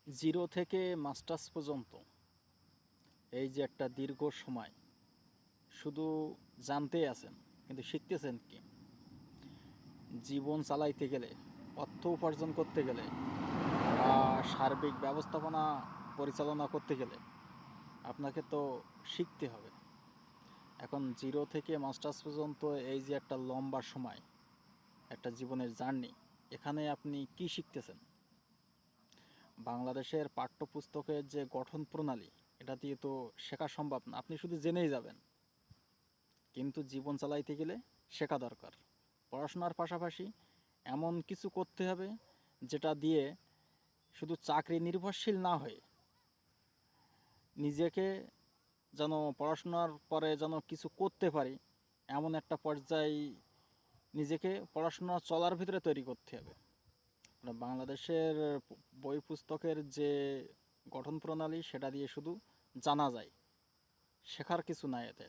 Zero থেকে masters পর্যন্ত এই যে একটা দীর্ঘ সময় শুধু জানতেই আছেন, কিন্তু শিখতেছেন কি? জীবন চালাইতে গেলে, অর্থ উপার্জন করতে গেলে বা সার্বিক ব্যবস্থাপনা পরিচালনা করতে গেলে আপনাকে তো শিখতে হবে। এখন জিরো থেকে মাস্টার্স পর্যন্ত এই যে একটা লম্বা সময়, একটা জীবনের জার্নি, এখানে আপনি কি শিখতেছেন? বাংলাদেশের পাঠ্যপুস্তকের যে গঠন প্রণালী, এটা দিয়ে তো শেখা সম্ভব না, আপনি শুধু জেনেই যাবেন। কিন্তু জীবন চালাইতে গেলে শেখা দরকার। পড়াশোনার পাশাপাশি এমন কিছু করতে হবে যেটা দিয়ে শুধু চাকরি নির্ভরশীল না হয়ে নিজেকে যেন পড়াশোনার পরে যেন কিছু করতে পারি, এমন একটা পর্যায়ে নিজেকে পড়াশোনা চলার ভিতরে তৈরি করতে হবে। বাংলাদেশের বই পুস্তকের যে গঠন প্রণালী, সেটা দিয়ে শুধু জানা যায়, শেখার কিছু নাই এতে।